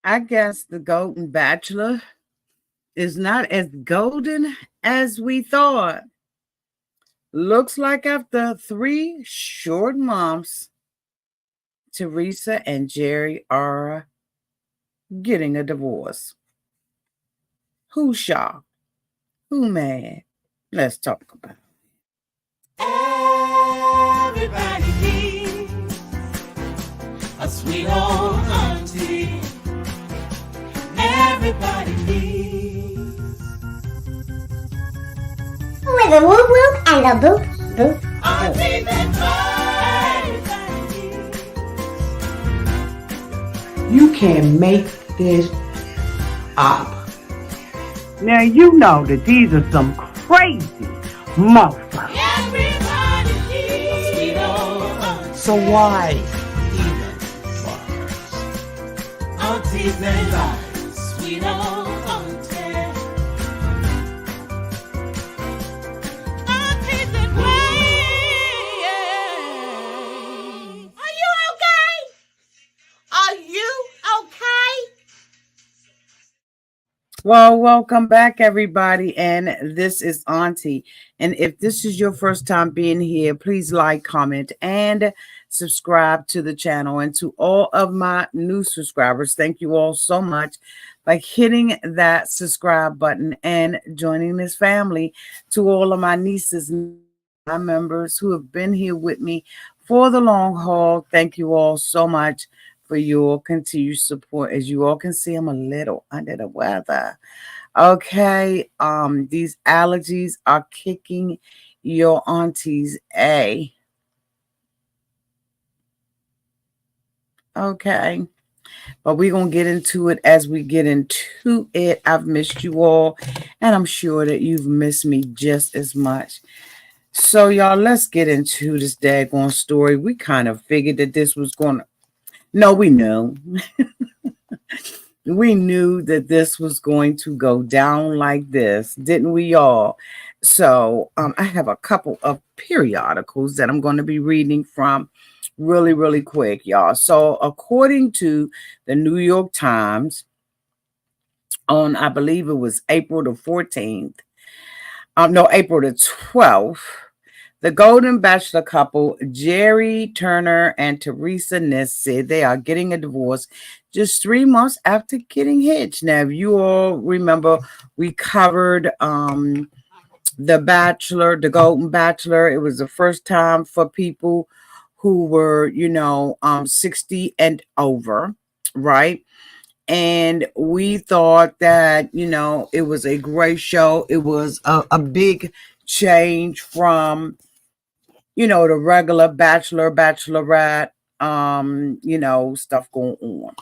I guess the Golden Bachelor is not as golden as we thought. Looks like after 3 short months, Teresa and Jerry are getting a divorce. Who's shocked? Who mad? Let's talk about it. Everybody needs a sweet old auntie. Everybody needs with a whoop whoop and a boop boop auntie boop. that everybody needs. You can't make this up. Now you know that these are some crazy motherfuckers. Everybody needs a sweet old auntie. So why even bother? Aunties and lives, sweet old auntie. Aunties and ways. Are you okay? Are you okay? Well, welcome back, everybody. And this is Auntie. And if this is your first time being here, please like, comment, and subscribe to the channel. And to all of my new subscribers, thank you all so much by hitting that subscribe button and joining this family. To all of my nieces and my members who have been here with me for the long haul, thank you all so much for your continued support. As you all can see, I'm a little under the weather. Okay, these allergies are kicking your auntie's A. Okay, but we're gonna get into it as we get into it. I've missed you all, and I'm sure that you've missed me just as much. So, y'all, let's get into this daggone story. We kind of figured that this was gonna. No, we knew. We knew that this was going to go down like this, didn't we all? So I have a couple of periodicals that I'm going to be reading from really, really quick, y'all. So according to the New York Times, on, I believe it was April the 14th, no, April the 12th, the Golden Bachelor couple, Jerry Turner and Teresa Ness, said they are getting a divorce just 3 months after getting hitched. Now, if you all remember, we covered the Bachelor, the Golden Bachelor. It was the first time for people who were, 60 and over, right? And we thought that, it was a great show. It was a big change from, the regular Bachelor, Bachelorette, stuff going on.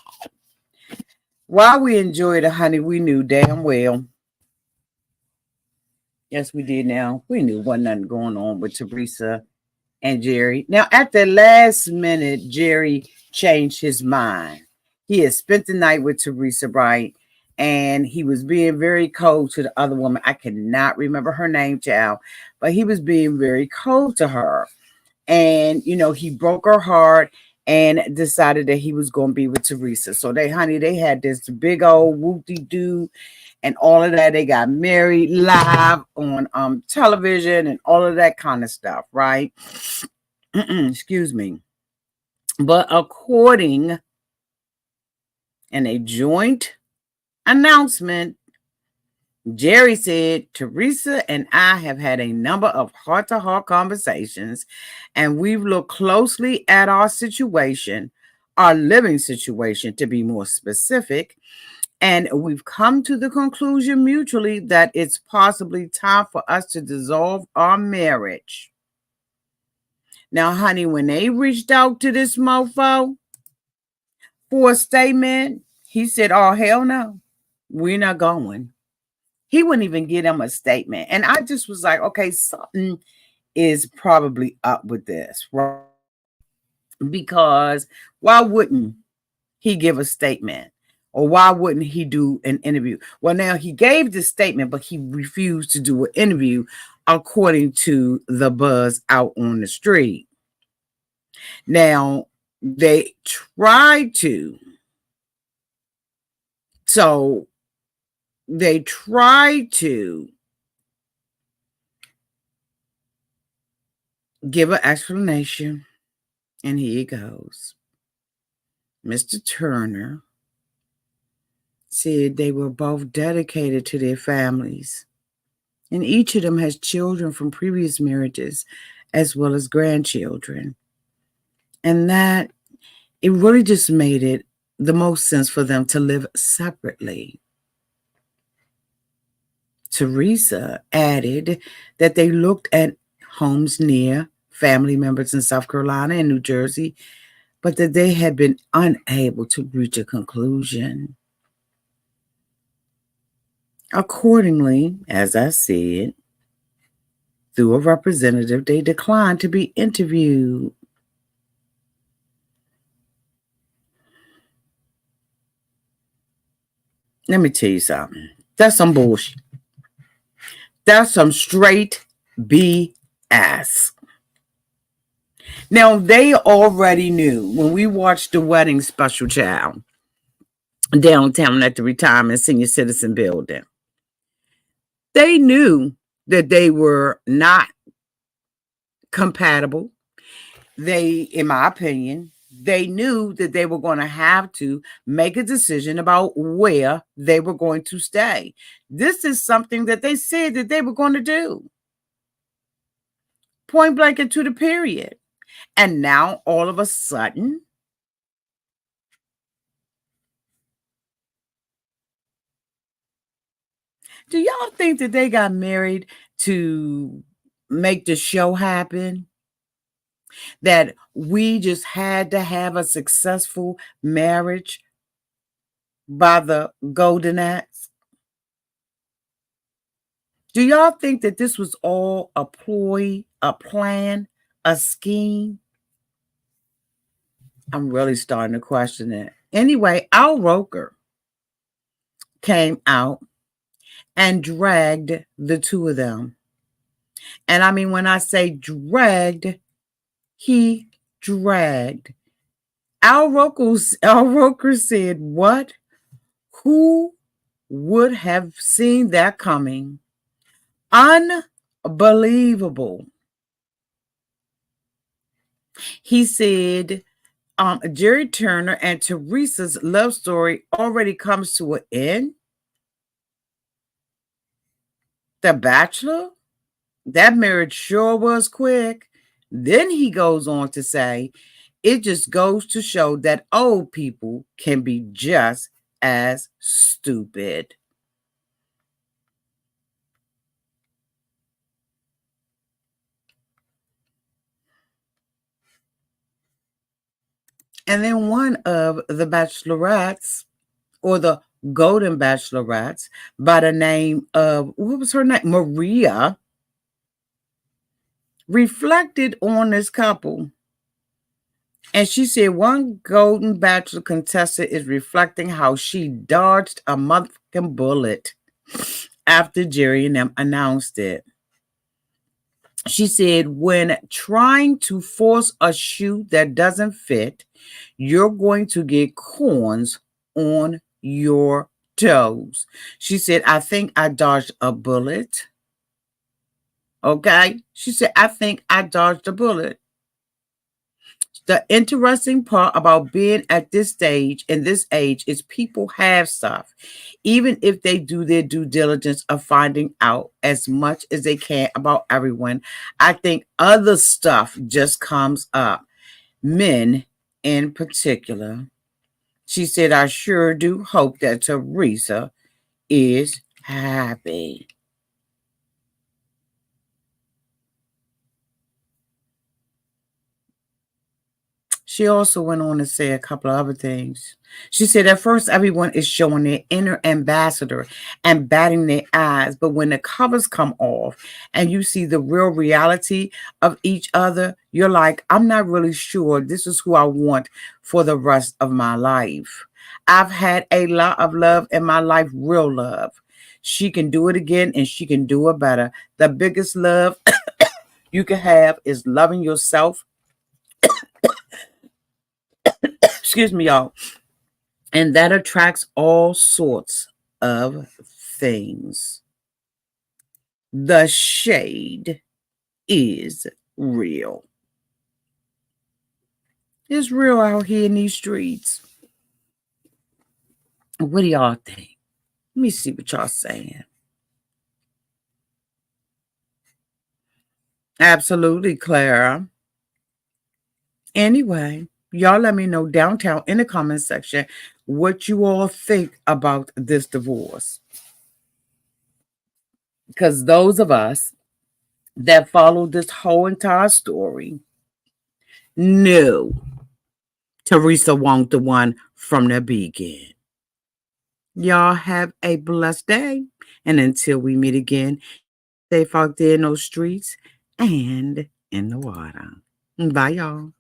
While we enjoyed it, honey, we knew damn well. Yes, we did now. We knew wasn't nothing going on with Teresa and Jerry. Now, at the last minute, Jerry changed his mind. He had spent the night with Teresa, right? And he was being very cold to the other woman. I cannot remember her name, child, but he was being very cold to her. And, he broke her heart and decided that he was going to be with Teresa. So they had this big old whoop-de-doo and all of that. They got married live on television and all of that kind of stuff, right? Excuse me. But according in a joint announcement, Jerry said, Teresa and I have had a number of heart-to-heart conversations, and we've looked closely at our situation, our living situation, to be more specific, and we've come to the conclusion mutually that it's possibly time for us to dissolve our marriage. Now, honey, when they reached out to this mofo for a statement, he said, oh, hell no, we're not going. He wouldn't even give them a statement. And I just was like, okay, something is probably up with this, right? Because why wouldn't he give a statement? Or why wouldn't he do an interview? Well, now he gave the statement, but he refused to do an interview according to the buzz out on the street. Now, they tried to So they try to give an explanation, and here it goes. Mr. Turner said they were both dedicated to their families, and each of them has children from previous marriages as well as grandchildren. And that it really just made it the most sense for them to live separately. Teresa added that they looked at homes near family members in South Carolina and New Jersey, but that they had been unable to reach a conclusion. Accordingly, as I said, through a representative, they declined to be interviewed. Let me tell you something. That's some bullshit. That's some straight BS. Now, they already knew when we watched the wedding special, child, downtown at the retirement senior citizen building. They knew that they were not compatible. They, in my opinion, they knew that they were going to have to make a decision about where they were going to stay. This is something that they said that they were going to do. Point blank and to the period. And now all of a sudden, do y'all think that they got married to make the show happen? That we just had to have a successful marriage by the Godenettes? Do y'all think that this was all a ploy, a plan, a scheme? I'm really starting to question it. Anyway, Al Roker came out and dragged the two of them. And I mean, when I say dragged, he dragged. Al Roker said, what? Who would have seen that coming? Unbelievable. He said, Jerry Turner and Teresa's love story already comes to an end. The Bachelor? That marriage sure was quick. Then he goes on to say, it just goes to show that old people can be just as stupid. And then one of the bachelorettes, or the Golden Bachelorettes, by the name of, what was her name? Maria, reflected on this couple. And she said one Golden Bachelor contestant is reflecting how she dodged a motherfucking bullet after Jerry and them announced it. She said, when trying to force a shoe that doesn't fit, you're going to get corns on your toes. She said, I think I dodged a bullet. Okay. She said, I think I dodged a bullet. The interesting part about being at this stage, in this age, is people have stuff, even if they do their due diligence of finding out as much as they can about everyone. I think other stuff just comes up, men in particular. She said, I sure do hope that Teresa is happy. She also went on to say a couple of other things. She said, at first, everyone is showing their inner ambassador and batting their eyes. But when the covers come off and you see the real reality of each other, you're like, I'm not really sure this is who I want for the rest of my life. I've had a lot of love in my life, real love. She can do it again and she can do it better. The biggest love you can have is loving yourself. Excuse me, y'all. And that attracts all sorts of things. The shade is real. It's real out here in these streets. What do y'all think? Let me see what y'all saying. Absolutely, Clara. Anyway, y'all let me know downtown in the comment section what you all think about this divorce. Because those of us that followed this whole entire story knew Teresa won't the one from the beginning. Y'all have a blessed day. And until we meet again, safe out there in those streets and in the water. Bye, y'all.